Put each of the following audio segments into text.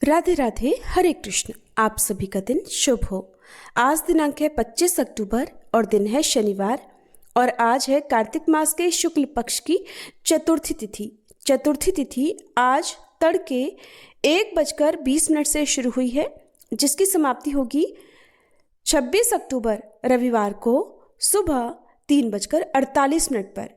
राधे राधे, हरे कृष्ण। आप सभी का दिन शुभ हो। आज दिनांक है 25 अक्टूबर और दिन है शनिवार और आज है कार्तिक मास के शुक्ल पक्ष की चतुर्थी तिथि। चतुर्थी तिथि आज तड़के 1:20 से शुरू हुई है, जिसकी समाप्ति होगी 26 अक्टूबर रविवार को सुबह 3:48 पर।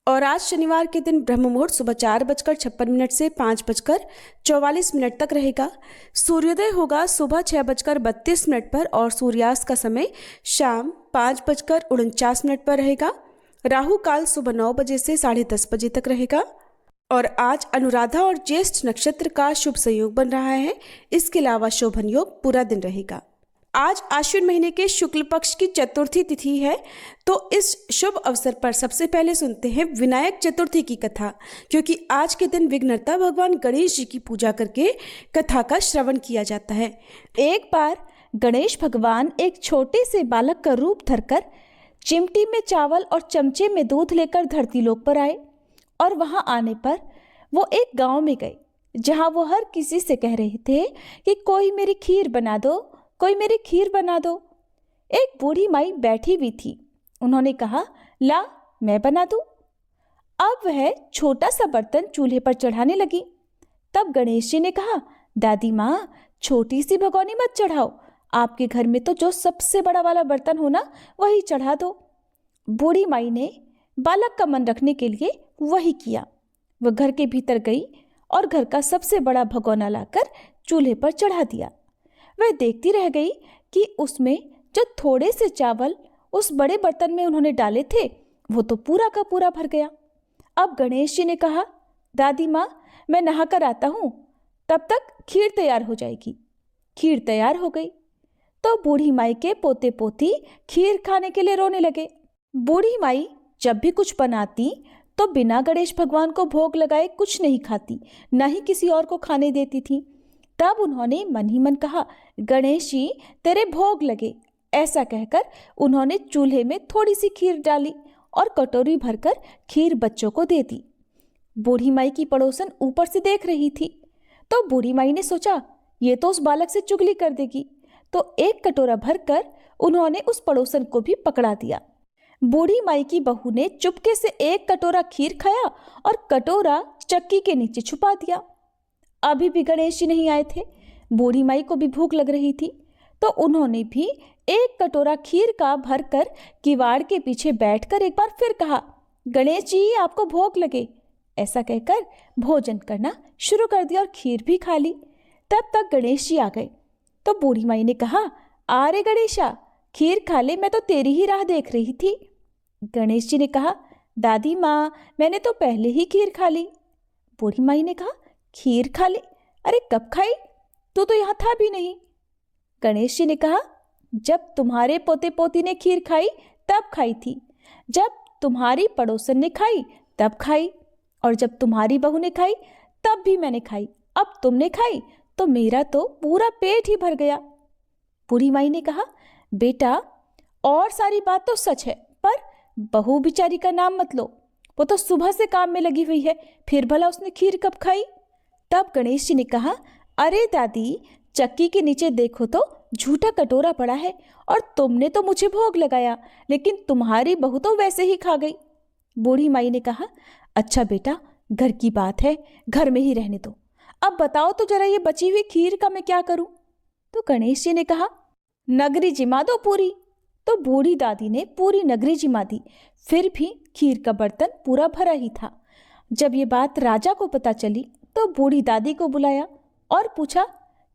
और आज शनिवार के दिन ब्रह्म मुहूर्त सुबह 4:56 से 5:44 तक रहेगा। सूर्योदय होगा सुबह 6:32 पर और सूर्यास्त का समय शाम 5:49 पर रहेगा। राहु काल सुबह 9 बजे से 10:30 तक रहेगा। और आज अनुराधा और ज्येष्ठ नक्षत्र का शुभ संयोग बन रहा है। इसके अलावा शोभन योग पूरा दिन रहेगा। आज आश्विन महीने के शुक्ल पक्ष की चतुर्थी तिथि है, तो इस शुभ अवसर पर सबसे पहले सुनते हैं विनायक चतुर्थी की कथा, क्योंकि आज के दिन विघ्नहर्ता भगवान गणेश जी की पूजा करके कथा का श्रवण किया जाता है। एक बार गणेश भगवान एक छोटे से बालक का रूप धरकर चिमटी में चावल और चमचे में दूध लेकर धरती लोक पर आए और वहां आने पर वो एक गांव में गए, जहां वो हर किसी से कह रहे थे कि कोई मेरी खीर बना दो, कोई मेरी खीर बना दो। एक बूढ़ी माई बैठी हुई थी। उन्होंने कहा, ला मैं बना दूं। अब वह छोटा सा बर्तन चूल्हे पर चढ़ाने लगी। तब गणेश जी ने कहा, दादी माँ, छोटी सी भगोनी मत चढ़ाओ, आपके घर में तो जो सबसे बड़ा वाला बर्तन हो ना, वही चढ़ा दो। बूढ़ी माई ने बालक का मन रखने के लिए वही किया। वह घर के भीतर गई और घर का सबसे बड़ा भगोना लाकर चूल्हे पर चढ़ा दिया। वह देखती रह गई कि उसमें जो थोड़े से चावल उस बड़े बर्तन में उन्होंने डाले थे, वो तो पूरा का पूरा भर गया। अब गणेश जी ने कहा, दादी माँ, मैं नहाकर आता हूँ, तब तक खीर तैयार हो जाएगी। खीर तैयार हो गई तो बूढ़ी माई के पोते पोती खीर खाने के लिए रोने लगे। बूढ़ी माई जब भी कुछ बनाती तो बिना गणेश भगवान को भोग लगाए कुछ नहीं खाती, न ही किसी और को खाने देती थी। तब उन्होंने मन ही मन कहा, गणेश जी तेरे भोग लगे। ऐसा कहकर उन्होंने चूल्हे में थोड़ी सी खीर डाली और कटोरी भरकर खीर बच्चों को दे दी। बूढ़ी माई की पड़ोसन ऊपर से देख रही थी, तो बूढ़ी माई ने सोचा, ये तो उस बालक से चुगली कर देगी, तो एक कटोरा भरकर उन्होंने उस पड़ोसन को भी पकड़ा दिया। बूढ़ी माई की बहू ने चुपके से एक कटोरा खीर खाया और कटोरा चक्की के नीचे छुपा दिया। अभी भी गणेश जी नहीं आए थे। बूढ़ी माई को भी भूख लग रही थी, तो उन्होंने भी एक कटोरा खीर का भरकर किवाड़ के पीछे बैठकर एक बार फिर कहा, गणेश जी आपको भूख लगे। ऐसा कहकर भोजन करना शुरू कर दिया और खीर भी खा ली। तब तक गणेश जी आ गए, तो बूढ़ी माई ने कहा, अरे गणेशा, खीर खा ले, मैं तो तेरी ही राह देख रही थी। गणेश जी ने कहा, दादी माँ, मैंने तो पहले ही खीर खा ली। बूढ़ी माई ने कहा, खीर खा ली? अरे कब खाई? तू तो यहाँ था भी नहीं। गणेश जी ने कहा, जब तुम्हारे पोते पोती ने खीर खाई तब खाई थी, जब तुम्हारी पड़ोसन ने खाई तब खाई, और जब तुम्हारी बहू ने खाई तब भी मैंने खाई। अब तुमने खाई तो मेरा तो पूरा पेट ही भर गया। बूढ़ी माई ने कहा, बेटा, और सारी बात तो सच है, पर बहू बिचारी का नाम मत लो। वो तो सुबह से काम में लगी हुई है, फिर भला उसने खीर कब खाई? तब गणेश जी ने कहा, अरे दादी, चक्की के नीचे देखो तो झूठा कटोरा पड़ा है, और तुमने तो मुझे भोग लगाया, लेकिन तुम्हारी बहू तो वैसे ही खा गई। बूढ़ी माई ने कहा, अच्छा बेटा, घर की बात है, घर में ही रहने दो। अब बताओ तो जरा, ये बची हुई खीर का मैं क्या करूं? तो गणेश जी ने कहा, नगरी जिमा दो पूरी। तो बूढ़ी दादी ने पूरी नगरी जिमा दी, फिर भी खीर का बर्तन पूरा भरा ही था। जब ये बात राजा को पता चली तो बूढ़ी दादी को बुलाया और पूछा,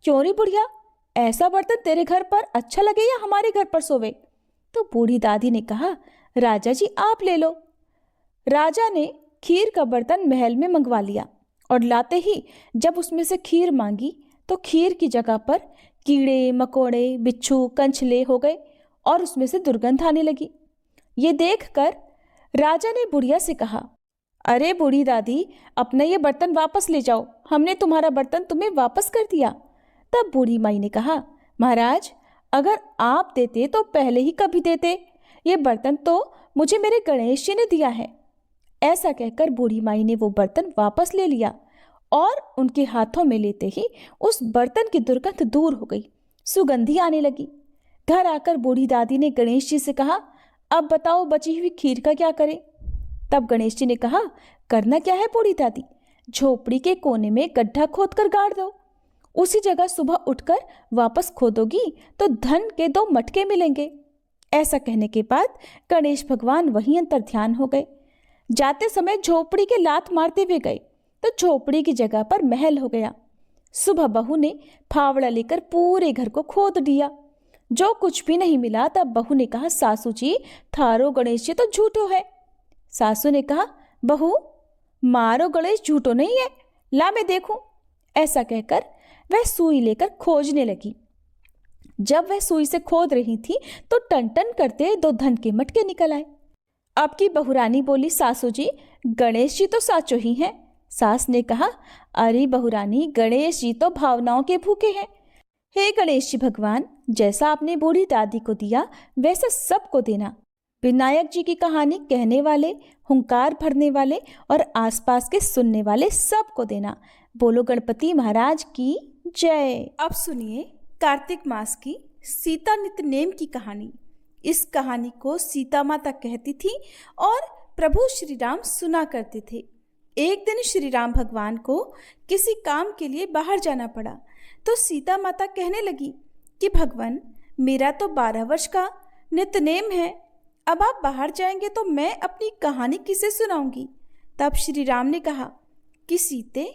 क्यों रे बुढ़िया, ऐसा बर्तन तेरे घर पर अच्छा लगे या हमारे घर पर सोवे? तो बूढ़ी दादी ने कहा, राजा जी आप ले लो। राजा ने खीर का बर्तन महल में मंगवा लिया और लाते ही जब उसमें से खीर मांगी तो खीर की जगह पर कीड़े मकोड़े, बिच्छू, कंछले हो गए और उसमें से दुर्गंध आने लगी। ये देखकर राजा ने बुढ़िया से कहा, अरे बूढ़ी दादी, अपना ये बर्तन वापस ले जाओ, हमने तुम्हारा बर्तन तुम्हें वापस कर दिया। तब बूढ़ी माई ने कहा, महाराज, अगर आप देते तो पहले ही कभी देते, ये बर्तन तो मुझे मेरे गणेश जी ने दिया है। ऐसा कहकर बूढ़ी माई ने वो बर्तन वापस ले लिया और उनके हाथों में लेते ही उस बर्तन की दुर्गंध दूर हो गई, सुगंधी आने लगी। घर आकर बूढ़ी दादी ने गणेश जी से कहा, अब बताओ बची हुई खीर का क्या करें? तब गणेश जी ने कहा, करना क्या है बूढ़ी दादी, झोपड़ी के कोने में गड्ढा खोदकर गाड़ दो। उसी जगह सुबह उठकर वापस खोदोगी तो धन के 2 मटके मिलेंगे। ऐसा कहने के बाद गणेश भगवान वहीं अंतर ध्यान हो गए। जाते समय झोपड़ी के लात मारते हुए गए तो झोपड़ी की जगह पर महल हो गया। सुबह बहू ने फावड़ा लेकर पूरे घर को खोद दिया। जो कुछ भी नहीं मिला तब बहू ने कहा, सासू जी थारो गणेश जी तो झूठो है। सासू ने कहा, बहू मारो गणेश झूठो नहीं है, ला मैं देखूं। ऐसा कहकर वह सुई लेकर खोजने लगी। जब वह सुई से खोद रही थी तो टन टन करते 2 धन के मटके निकल आए। अब की बहुरानी बोली, सासू जी गणेश जी तो साचो ही हैं। सास ने कहा, अरे बहुरानी गणेश जी तो भावनाओं के भूखे हैं। हे गणेश जी भगवान, जैसा आपने बूढ़ी दादी को दिया वैसा सबको देना। विनायक जी की कहानी कहने वाले, हुंकार भरने वाले और आसपास के सुनने वाले सबको देना। बोलो गणपति महाराज की जय। अब सुनिए कार्तिक मास की सीता नित्यनेम की कहानी। इस कहानी को सीता माता कहती थी और प्रभु श्री राम सुना करते थे। एक दिन श्री राम भगवान को किसी काम के लिए बाहर जाना पड़ा तो सीता माता कहने लगी कि भगवान मेरा तो 12 वर्ष का नित्यनेम है, अब आप बाहर जाएंगे तो मैं अपनी कहानी किसे सुनाऊंगी। तब श्री राम ने कहा कि सीते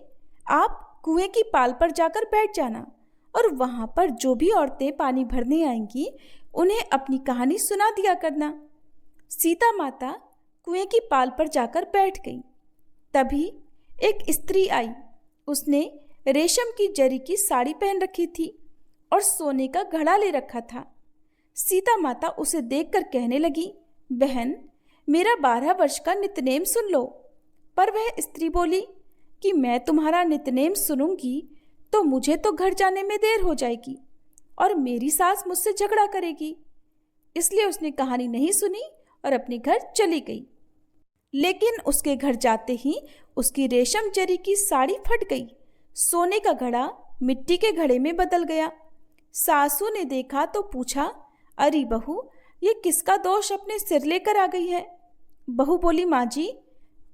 आप कुएं की पाल पर जाकर बैठ जाना और वहां पर जो भी औरतें पानी भरने आएंगी उन्हें अपनी कहानी सुना दिया करना। सीता माता कुएं की पाल पर जाकर बैठ गई। तभी एक स्त्री आई। उसने रेशम की जरी की साड़ी पहन रखी थी और सोने का घड़ा ले रखा था। सीता माता उसे देखकर कहने लगी, बहन मेरा 12 वर्ष का नित्यनेम सुन लो। पर वह स्त्री बोली कि मैं तुम्हारा नित्यनेम सुनूंगी तो मुझे तो घर जाने में देर हो जाएगी और मेरी सास मुझसे झगड़ा करेगी। इसलिए उसने कहानी नहीं सुनी और अपने घर चली गई। लेकिन उसके घर जाते ही उसकी रेशम जरी की साड़ी फट गई। सोने का घड़ा मिट्टी के घड़े में बदल गया। सासू ने देखा तो पूछा, अरे बहू ये किसका दोष अपने सिर लेकर आ गई है? बहू बोली, माँ जी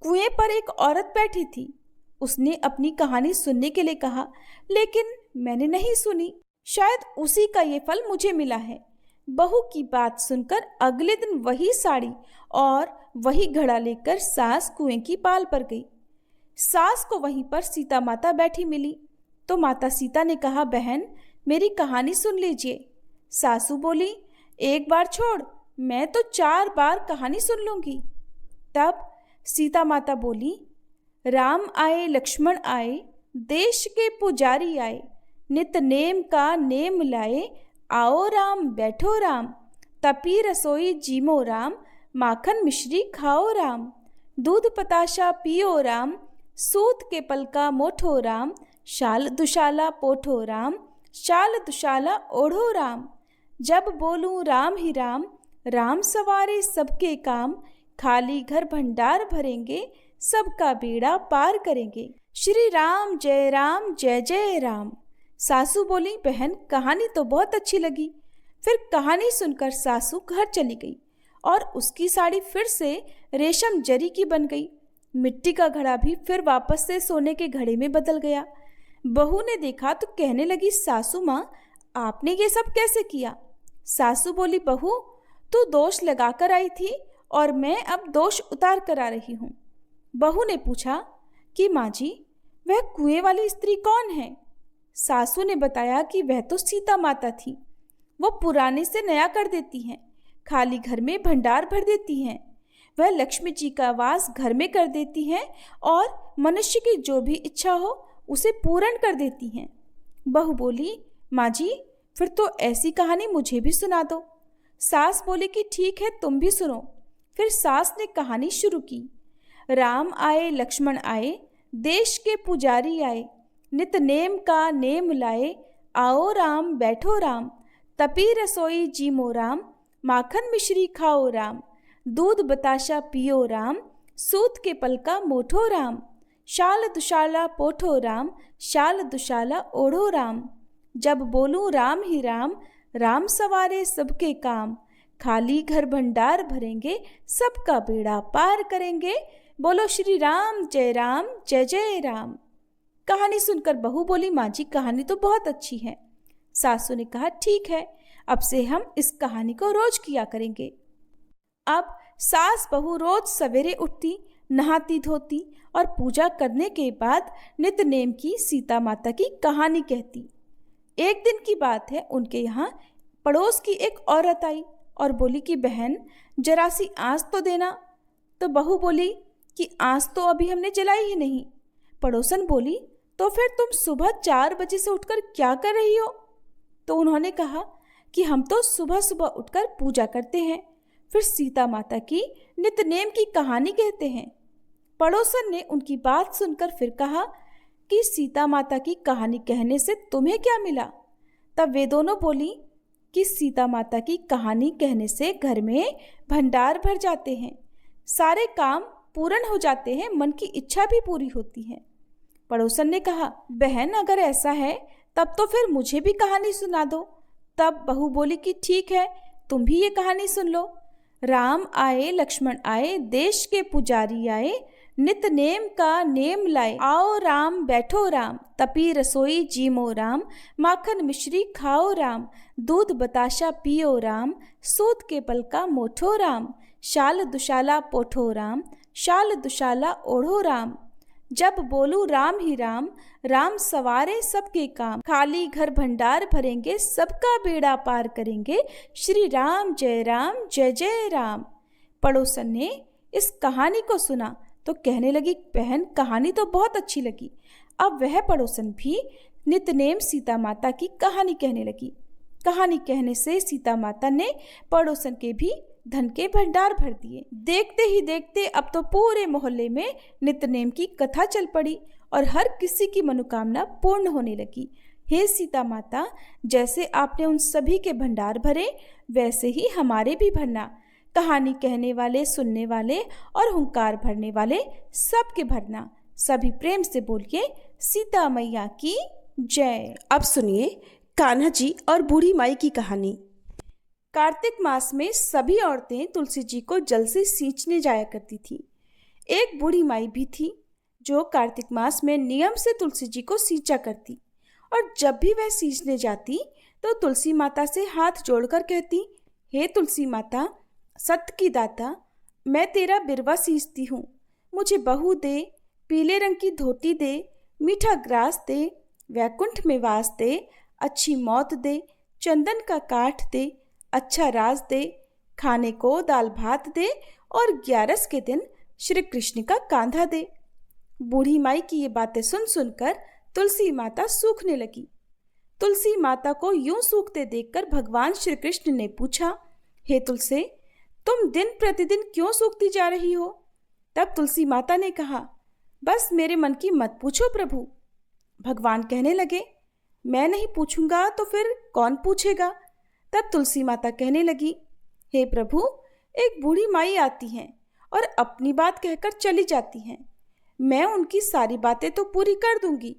कुएं पर एक औरत बैठी थी, उसने अपनी कहानी सुनने के लिए कहा लेकिन मैंने नहीं सुनी, शायद उसी का ये फल मुझे मिला है। बहू की बात सुनकर अगले दिन वही साड़ी और वही घड़ा लेकर सास कुएं की पाल पर गई। सास को वहीं पर सीता माता बैठी मिली तो माता सीता ने कहा, बहन मेरी कहानी सुन लीजिए। सासू बोली, एक बार छोड़, मैं तो 4 बार कहानी सुन लूंगी। तब सीता माता बोली, राम आए लक्ष्मण आए, देश के पुजारी आए, नित नेम का नेम लाए, आओ राम बैठो राम, तपी रसोई जीमो राम, माखन मिश्री खाओ राम, दूध पताशा पियो राम, सूत के पलका मोठो राम, शाल दुशाला पोठो राम, शाल दुशाला ओढ़ो राम, जब बोलूं राम ही राम, राम सवारे सबके काम, खाली घर भंडार भरेंगे, सबका बेड़ा पार करेंगे, श्री राम जय जय राम। सासू बोली, बहन कहानी तो बहुत अच्छी लगी। फिर कहानी सुनकर सासू घर चली गई और उसकी साड़ी फिर से रेशम जरी की बन गई। मिट्टी का घड़ा भी फिर वापस से सोने के घड़े में बदल गया। बहू ने देखा तो कहने लगी, सासू माँ आपने ये सब कैसे किया? सासू बोली, बहू तू दोष लगा कर आई थी और मैं अब दोष उतार कर आ रही हूँ। बहू ने पूछा कि माँ जी वह कुएं वाली स्त्री कौन है? सासू ने बताया कि वह तो सीता माता थी। वो पुराने से नया कर देती हैं, खाली घर में भंडार भर देती हैं। वह लक्ष्मी जी का वास घर में कर देती हैं और मनुष्य की जो भी इच्छा हो उसे पूर्ण कर देती हैं। बहू बोली, माँ जी फिर तो ऐसी कहानी मुझे भी सुना दो। सास बोली कि ठीक है तुम भी सुनो। फिर सास ने कहानी शुरू की। राम आए लक्ष्मण आए, देश के पुजारी आए, नित नेम का नेम लाए, आओ राम बैठो राम, तपी रसोई जीमो राम, माखन मिश्री खाओ राम, दूध बताशा पियो राम, सूत के पलका मोठो राम, शाल दुशाला पोठो राम, शाल दुशाला ओढ़ो राम। जब बोलूं राम ही राम, राम सवारे सबके काम। खाली घर भंडार भरेंगे, सबका बेड़ा पार करेंगे। बोलो श्री राम जय जय राम। कहानी सुनकर बहू बोली, माँ जी कहानी तो बहुत अच्छी है। सासू ने कहा, ठीक है, अब से हम इस कहानी को रोज किया करेंगे। अब सास बहू रोज सवेरे उठती, नहाती धोती और पूजा करने के बाद नित नेम की सीता माता की कहानी कहती। एक दिन की बात है, उनके यहाँ पड़ोस की एक औरत आई और बोली कि बहन जरा सी आँच तो देना। तो बहू बोली कि आँच तो अभी हमने जलाई ही नहीं। पड़ोसन बोली, तो फिर तुम सुबह 4 बजे से उठकर क्या कर रही हो? तो उन्होंने कहा कि हम तो सुबह सुबह उठकर पूजा करते हैं, फिर सीता माता की नित्यनेम की कहानी कहते हैं। पड़ोसन ने उनकी बात सुनकर फिर कहा कि सीता माता की कहानी कहने से तुम्हें क्या मिला? तब वे दोनों बोली कि सीता माता की कहानी कहने से घर में भंडार भर जाते हैं, सारे काम पूर्ण हो जाते हैं, मन की इच्छा भी पूरी होती है। पड़ोसन ने कहा, बहन अगर ऐसा है तब तो फिर मुझे भी कहानी सुना दो। तब बहू बोली कि ठीक है, तुम भी ये कहानी सुन लो। राम आए लक्ष्मण आए, देश के पुजारी आए, नित नेम का नेम लाए। आओ राम बैठो राम, तपी रसोई जीमो राम, माखन मिश्री खाओ राम, दूध बताशा पियो राम, सूत के पल का मोठो राम, शाल दुशाला पोठो राम, शाल दुशाला ओढ़ो राम। जब बोलूं राम ही राम, राम सवारे सबके काम। खाली घर भंडार भरेंगे, सबका बेड़ा पार करेंगे। श्री राम जय जय राम। पड़ोसन ने इस कहानी को सुना तो कहने लगी, बहन कहानी तो बहुत अच्छी लगी। अब वह पड़ोसन भी नित्यनेम सीता माता की कहानी कहने लगी। कहानी कहने से सीता माता ने पड़ोसन के भी धन के भंडार भर दिए। देखते ही देखते अब तो पूरे मोहल्ले में नित्यनेम की कथा चल पड़ी और हर किसी की मनोकामना पूर्ण होने लगी। हे सीता माता, जैसे आपने उन सभी के भंडार भरे, वैसे ही हमारे भी भरना। कहानी कहने वाले, सुनने वाले और हुंकार भरने वाले सबके भरना। सभी प्रेम से बोलिए, सीता मैया की जय। अब सुनिए कान्हा जी और बूढ़ी माई की कहानी। कार्तिक मास में सभी औरतें तुलसी जी को जल से सींचने जाया करती थी। एक बूढ़ी माई भी थी जो कार्तिक मास में नियम से तुलसी जी को सींचा करती, और जब भी वह सींचने जाती तो तुलसी माता से हाथ जोड़कर कहती, हे तुलसी माता, सत्य की दाता, मैं तेरा बिरवा सींचती हूँ, मुझे बहू दे, पीले रंग की धोती दे, मीठा ग्रास दे, वैकुंठ में वास दे, अच्छी मौत दे, चंदन का काठ दे, अच्छा राज दे, खाने को दाल भात दे और 11 के दिन श्री कृष्ण का कांधा दे। बूढ़ी माई की ये बातें सुन सुनकर तुलसी माता सूखने लगी। तुलसी माता को यूं सूखते देखकर भगवान श्री कृष्ण ने पूछा, हे तुलसी, तुम दिन प्रतिदिन क्यों सूखती जा रही हो? तब तुलसी माता ने कहा, बस मेरे मन की मत पूछो प्रभु। भगवान कहने लगे, मैं नहीं पूछूंगा तो फिर कौन पूछेगा? तब तुलसी माता कहने लगी, हे प्रभु, एक बूढ़ी माई आती हैं और अपनी बात कहकर चली जाती हैं। मैं उनकी सारी बातें तो पूरी कर दूंगी,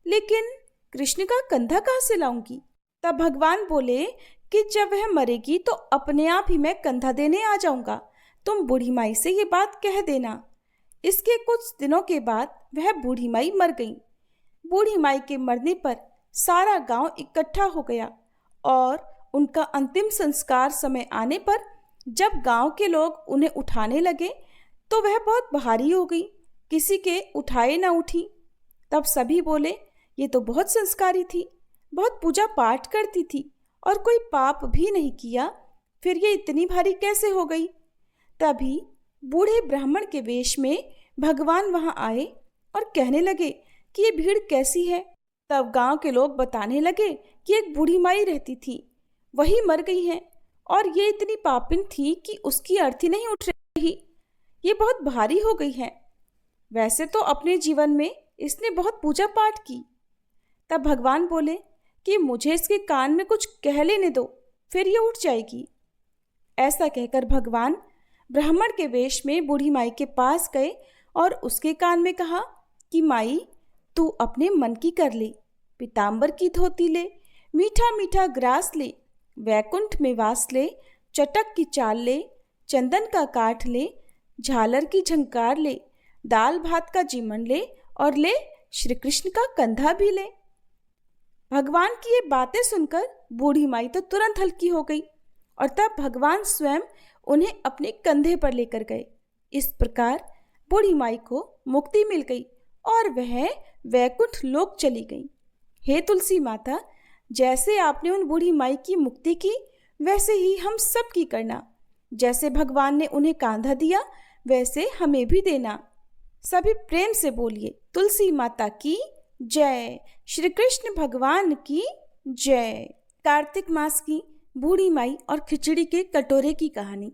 लेकिन कृष्ण का कंधा कहाँ से लाऊंगी? तब भगवान बोले कि जब वह मरेगी तो अपने आप ही मैं कंधा देने आ जाऊंगा, तुम बूढ़ी माई से ये बात कह देना। इसके कुछ दिनों के बाद वह बूढ़ी माई मर गई। बूढ़ी माई के मरने पर सारा गांव इकट्ठा हो गया और उनका अंतिम संस्कार समय आने पर जब गांव के लोग उन्हें उठाने लगे तो वह बहुत भारी हो गई, किसी के उठाए ना उठी। तब सभी बोले, ये तो बहुत संस्कारी थी, बहुत पूजा पाठ करती थी और कोई पाप भी नहीं किया, फिर ये इतनी भारी कैसे हो गई? तभी बूढ़े ब्राह्मण के वेश में भगवान वहां आए और कहने लगे कि ये भीड़ कैसी है? तब गांव के लोग बताने लगे कि एक बूढ़ी माई रहती थी, वही मर गई है और ये इतनी पापिन थी कि उसकी अर्थी नहीं उठ रही, ये बहुत भारी हो गई है। वैसे तो अपने जीवन में इसने बहुत पूजा पाठ की। तब भगवान बोले कि मुझे इसके कान में कुछ कह लेने दो, फिर ये उठ जाएगी। ऐसा कहकर भगवान ब्राह्मण के वेश में बूढ़ी माई के पास गए और उसके कान में कहा कि माई तू अपने मन की कर ले, पीताम्बर की धोती ले, मीठा मीठा ग्रास ले, वैकुंठ में वास ले, चटक की चाल ले, चंदन का काठ ले, झालर की झंकार ले, दाल भात का जीमन ले और ले श्री कृष्ण का कंधा भी ले। भगवान की ये बातें सुनकर बूढ़ी माई तो तुरंत हल्की हो गई और तब भगवान स्वयं उन्हें अपने कंधे पर लेकर गए। इस प्रकार बूढ़ी माई को मुक्ति मिल गई और वह वैकुंठ लोक चली गई। हे तुलसी माता, जैसे आपने उन बूढ़ी माई की मुक्ति की वैसे ही हम सब की करना। जैसे भगवान ने उन्हें कांधा दिया वैसे हमें भी देना। सभी प्रेम से बोलिए तुलसी माता की जय, श्री कृष्ण भगवान की जय। कार्तिक मास की बूढ़ी माई और खिचड़ी के कटोरे की कहानी।